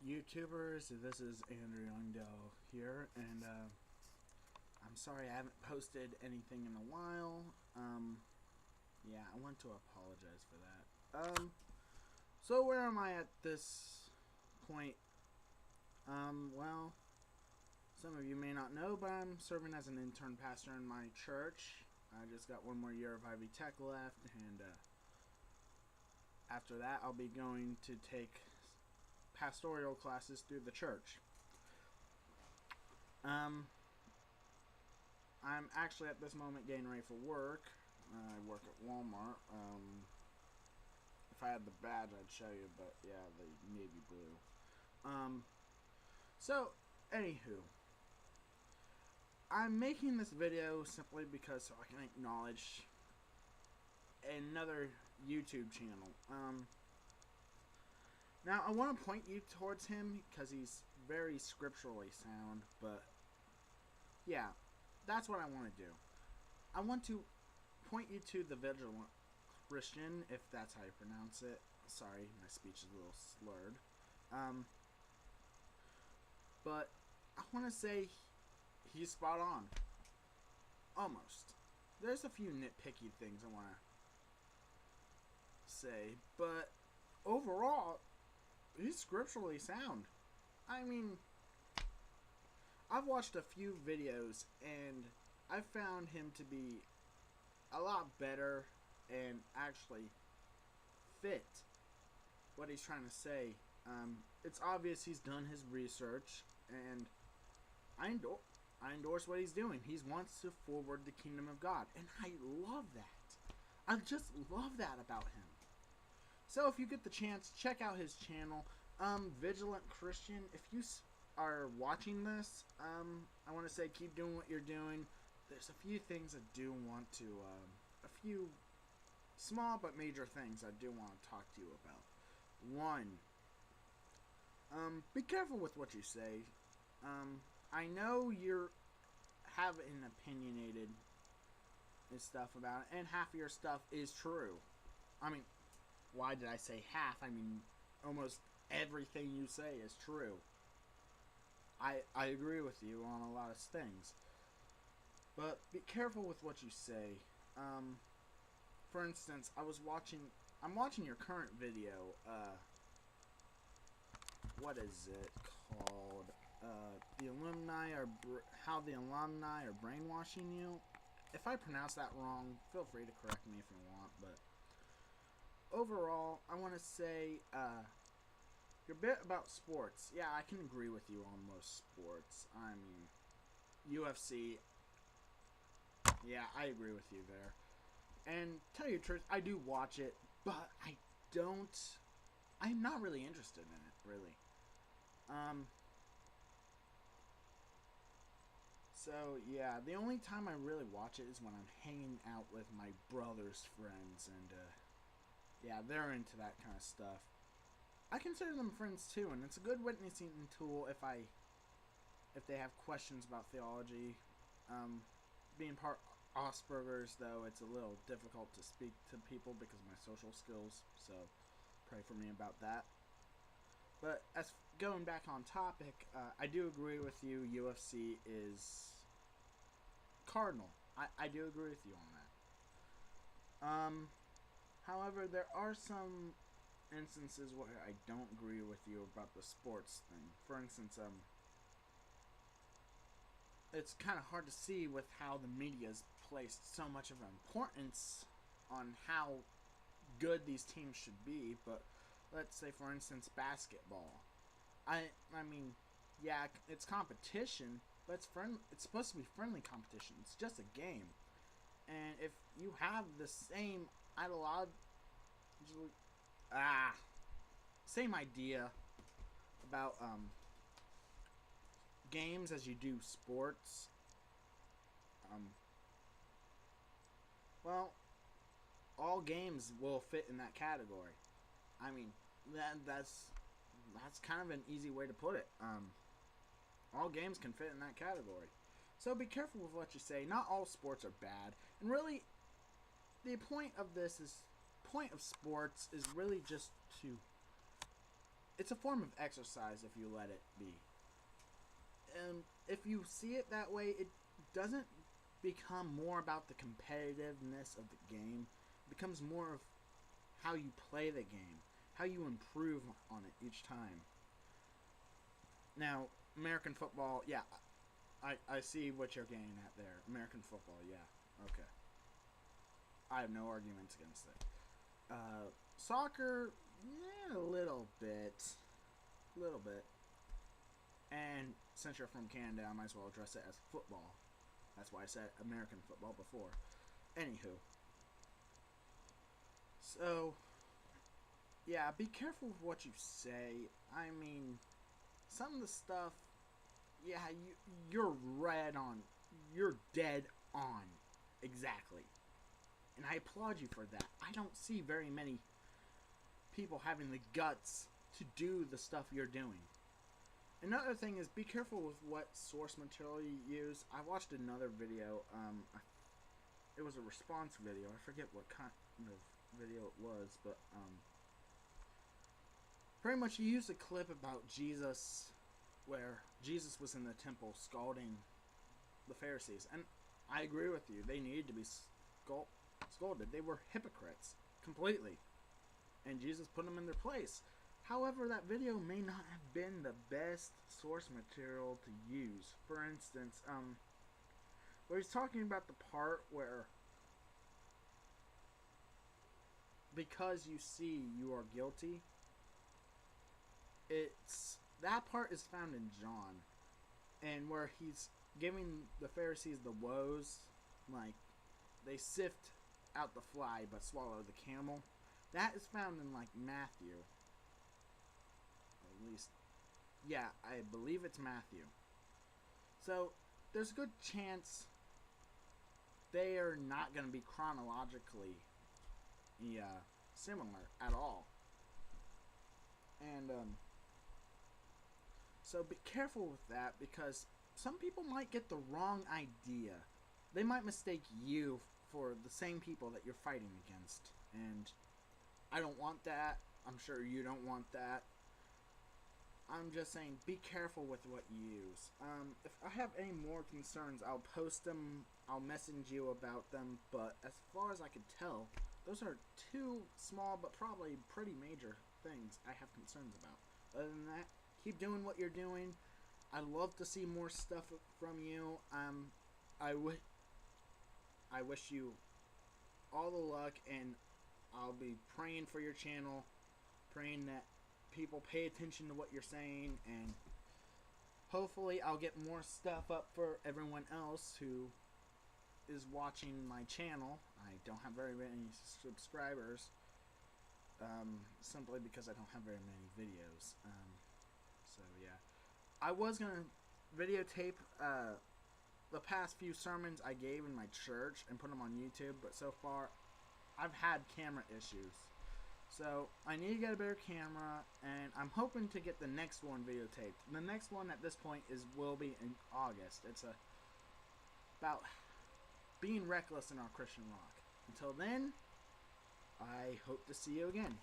YouTubers? This is Andrew Youngdell here, and I'm sorry I haven't posted anything in a while. Yeah, I want to apologize for that. So where am I at this point? Well, some of you may not know, but I'm serving as an intern pastor in my church. I just got one more year of Ivy Tech left, and after that I'll be going to take pastoral classes through the church. I'm actually at this moment getting ready for work. I work at Walmart. If I had the badge, I'd show you, but yeah, the navy blue. So, anywho, I'm making this video simply because so I can acknowledge another YouTube channel. Now, I want to point you towards him because he's very scripturally sound, but yeah, that's what I want to do. I want to point you to TheVigilantChristian, if that's how you pronounce it. Sorry, my speech is a little slurred. But I want to say he's spot on. Almost. There's a few nitpicky things I want to say, but overall, he's scripturally sound. I mean, I've watched a few videos and I found him to be a lot better and actually fit what he's trying to say. It's obvious he's done his research, and I endorse what he's doing. He wants to forward the kingdom of God, and I love that. I just love that about him. So if you get the chance, check out his channel, Vigilant Christian. If you are watching this, I want to say keep doing what you're doing. There's a few things I do want to, a few small but major things I do want to talk to you about. One, be careful with what you say. I know you have an opinionated and stuff about it, and half of your stuff is true. I mean, why did I say half? I mean, almost everything you say is true. I agree with you on a lot of things. But be careful with what you say. For instance, I'm watching your current video. What is it called? How the alumni are brainwashing you. If I pronounce that wrong, feel free to correct me if you want. But overall, I want to say your bit about sports. Yeah, I can agree with you on most sports. I mean, UFC. Yeah, I agree with you there. And tell you the truth, I do watch it, but I'm not really interested in it, really. So yeah, the only time I really watch it is when I'm hanging out with my brother's friends, and yeah, they're into that kind of stuff. I consider them friends too, and it's a good witnessing tool if they have questions about theology. Being part Asperger's, though, it's a little difficult to speak to people because of my social skills, so pray for me about that. But as going back on topic, I do agree with you. UFC is cardinal. I do agree with you on that. However, there are some instances where I don't agree with you about the sports thing. For instance, it's kind of hard to see with how the media's placed so much of importance on how good these teams should be, but let's say, for instance, basketball. I mean, yeah, it's competition, but it's supposed to be friendly competition. It's just a game. And if you have the same same idea about games as you do sports, well, all games will fit in that category. I mean, that's kind of an easy way to put it. All games can fit in that category. So be careful with what you say. Not all sports are bad. And really, the point of sports is really just to it's a form of exercise if you let it be. And if you see it that way, it doesn't become more about the competitiveness of the game. It becomes more of how you play the game, how you improve on it each time. Now, American football, yeah, I see what you're getting at there. American football, yeah, okay. I have no arguments against it. Soccer, a little bit. And since you're from Canada, I might as well address it as football. That's why I said American football before. Anywho. So, yeah, be careful with what you say. I mean, some of the stuff, yeah, you're right on. You're dead on. Exactly. And I applaud you for that. I don't see very many people having the guts to do the stuff you're doing. Another thing is, be careful with what source material you use. I watched another video. It was a response video. I forget what kind of video it was, but pretty much he used a clip about Jesus, where Jesus was in the temple scalding the Pharisees, and I agree with you. They needed to be scolded. They were hypocrites completely, and Jesus put them in their place. However, that video may not have been the best source material to use. For instance, where he's talking about the part where, because you see you are guilty, that part is found in John, and where he's giving the Pharisees the woes, like they sift out the fly but swallow the camel. That is found in like Matthew. At least, yeah, I believe it's Matthew. So there's a good chance they are not going to be chronologically similar at all. And so be careful with that, because some people might get the wrong idea. They might mistake you for the same people that you're fighting against, and I don't want that. I'm sure you don't want that. I'm just saying, be careful with what you use. If I have any more concerns, I'll post them. I'll message you about them. But as far as I can tell, those are two small but probably pretty major things I have concerns about. Other than that, keep doing what you're doing. I'd love to see more stuff from you. I wish you all the luck, and I'll be praying for your channel, praying that people pay attention to what you're saying, and hopefully I'll get more stuff up for everyone else who is watching my channel. I don't have very many subscribers, simply because I don't have very many videos. So yeah, I was gonna videotape the past few sermons I gave in my church and put them on YouTube, but so far I've had camera issues. So I need to get a better camera, and I'm hoping to get the next one videotaped. The next one at this point will be in August. It's about being reckless in our Christian rock. Until then, I hope to see you again.